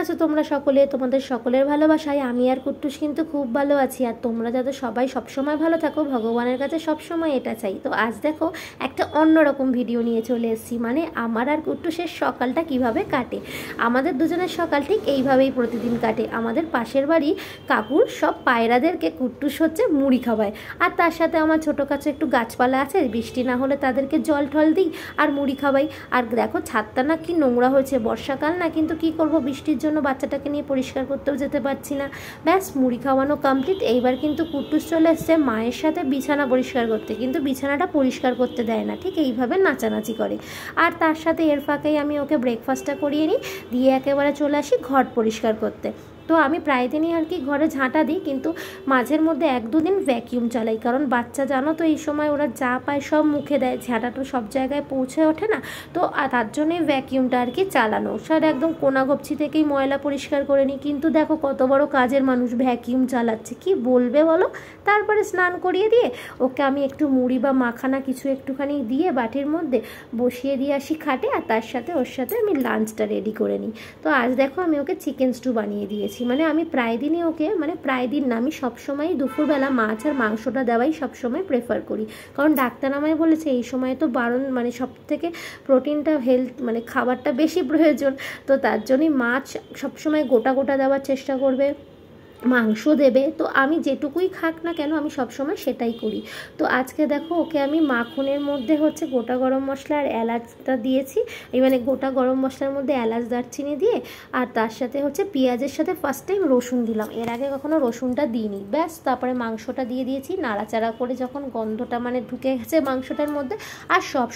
আছো তোমরা সকলে? তোমাদের সকলের ভালোবাসায় আমি আর কুট্টুস কিন্তু খুব ভালো আছি। আর তোমরা যাতে সবাই সবসময় ভালো থাকো, ভগবানের কাছে সবসময় এটা চাই। তো আজ দেখো একটা অন্যরকম ভিডিও নিয়ে চলে এসেছি, মানে আমার আর কুট্টুসের সকালটা কিভাবে কাটে। আমাদের দুজনের সকাল ঠিক এইভাবেই প্রতিদিন কাটে। আমাদের পাশের বাড়ি কাকুর সব পায়রাদেরকে কুট্টুস হচ্ছে মুড়ি খাওয়ায়, আর তার সাথে আমার ছোটো কাছে একটু গাছপালা আছে, বৃষ্টি না হলে তাদেরকে জল টল দিই আর মুড়ি খাওয়াই। আর দেখো ছাদটা না কি নোংরা হয়েছে, বর্ষাকাল না, কিন্তু কি করব, বৃষ্টির জন্য বাচ্চাটাকে নিয়ে পরিষ্কার করতেও যেতে পারছি না। ব্যাস মুড়ি খাওয়ানো কমপ্লিট। এইবার কিন্তু কুট্টুস চলে এসছে মায়ের সাথে বিছানা পরিষ্কার করতে, কিন্তু বিছানাটা পরিষ্কার করতে দেয় না, ঠিক এইভাবে নাচানাচি করে। আর তার সাথে এর ফাঁকেই আমি ওকে ব্রেকফাস্টটা করিয়ে নিই, দিয়ে একেবারে চলে আসি ঘর পরিষ্কার করতে। তো আমি প্রায় দিনই আর কি ঘরে ঝাঁটা দিই, কিন্তু মাঝের মধ্যে 1-2 দিন ভ্যাকিউম চালাই, কারণ বাচ্চা জানো তো এই সময় ওরা যা পায় সব মুখে দেয়, ঝাঁটাটা সব জায়গায় পৌঁছে ওঠে না। তো তার জন্যই ভ্যাকিউমটা আর কি চালানো, স্যার একদম কোনাগপচি থেকেই ময়লা পরিষ্কার করে নিই। কিন্তু দেখো কত বড় কাজের মানুষ, ভ্যাকিউম চালাচ্ছে, কি বলবে বলো। তারপরে স্নান করিয়ে দিয়ে ওকে আমি একটু মুড়ি বা মাখানা কিছু একটুখানি দিয়ে বাটির মধ্যে বসিয়ে দিয়ে আসি খাটে, আর তার সাথে ওর সাথে আমি লাঞ্চটা রেডি করে নিই। তো আজ দেখো আমি ওকে চিকেন স্টু বানিয়ে দিয়েছি। মানে আমি প্রায় দিনই ওকে, মানে প্রায় দিন না, আমি সবসময়ই দুপুরবেলা মাছ আর মাংসটা দেওয়াই সবসময় প্রেফার করি, কারণ ডাক্তার আমায় বলেছে এই সময় তো বারণ, মানে সব থেকে প্রোটিনটা মানে খাবারটা বেশি প্রয়োজন। তো তার জন্যই মাছ সবসময় গোটা গোটা দেওয়ার চেষ্টা করবে, মাংস দেবে। তো আমি যেটুকুই খাক না কেন আমি সবসময় সেটাই করি। তো আজকে দেখো ওকে আমি মাখনের মধ্যে হচ্ছে গোটা গরম মশলা আর এলাচটা দিয়েছি, এই মানে গোটা গরম মশলার মধ্যে এলাচ দারচিনি দিয়ে, আর তার সাথে হচ্ছে পেঁয়াজের সাথে ফার্স্ট টাইম রসুন দিলাম, এর আগে কখনো রসুনটা দিইনি। ব্যাস তারপরে মাংসটা দিয়ে দিয়েছি, নাড়াচাড়া করে যখন গন্ধটা মানে ঢুকে গেছে মাংসটার মধ্যে। আর সব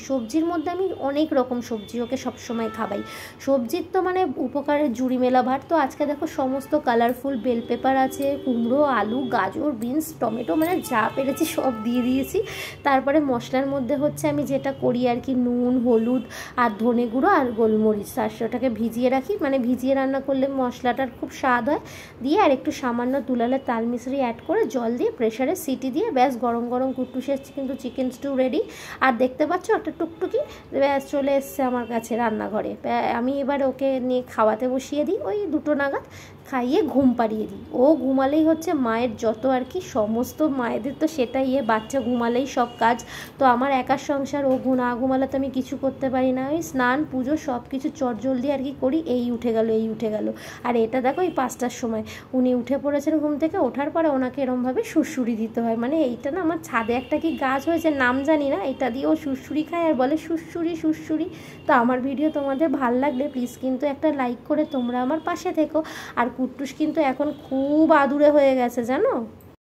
সবজির মধ্যে আমি অনেক রকম সবজি ওকে সবসময় খাওয়াই। সবজির তো মানে উপকারের জুড়ি মেলা ভার। তো আজকে দেখো সমস্ত কালারফুল বেল পেপার আছে, কুমড়ো, আলু, গাজর, বিনস, টমেটো, মানে যা পেরেছি সব দিয়ে দিয়েছি। তারপরে মশলার মধ্যে হচ্ছে আমি যেটা করি আর কি, নুন, হলুদ আর ধনে গুঁড়ো আর গোলমরিচ, ওটাকে ভিজিয়ে রাখি, মানে ভিজিয়ে রান্না করলে মশলাটার খুব স্বাদ হয়। দিয়ে আর একটু সামান্য তুলালে তাল মিশ্রি অ্যাড করে জল দিয়ে প্রেশারে সিটি দিয়ে ব্যাস গরম গরম কুট্টুসের কিন্তু চিকেন স্টু রেডি। আর দেখতে পাচ্ছ একটা টুকটুকি ব্যাস চলে এসছে আমার কাছে রান্নাঘরে। আমি এবার ওকে নিয়ে খাওয়াতে বসিয়ে দিই, ওই 2টো নাগাদ খাইয়ে ঘুম পাড়িয়ে দিই। ও ঘুমালেই হচ্ছে মায়ের যত আর কি, সমস্ত মায়েদের তো সেটাই, বাচ্চা ঘুমালেই সব কাজ। তো আমার একার সংসার, ও না ঘুমালে তো আমি কিছু করতে পারি না। ওই স্নান পুজো সব কিছু চটজলদি আর কি করি, এই উঠে গেল। আর এটা দেখো এই 5টার সময় উনি উঠে পড়েছেন ঘুম থেকে, ওঠার পরে ওনাকে এরমভাবে সুড়সুড়ি দিতে হয়। মানে এইটা না আমার ছাদে একটা কি গাছ হয়েছে নাম জানি না, এটা দিয়ে ও সুড়সুড়ি খায় আর বলে সুড়সুড়ি। তো আমার ভিডিও তোমাদের ভাল লাগলে প্লিজ কিন্তু একটা লাইক করে তোমরা আমার পাশে থেকো। আর কুট্টুস কিন্তু এখন খুব আদুরে হয়ে গেছে জানো।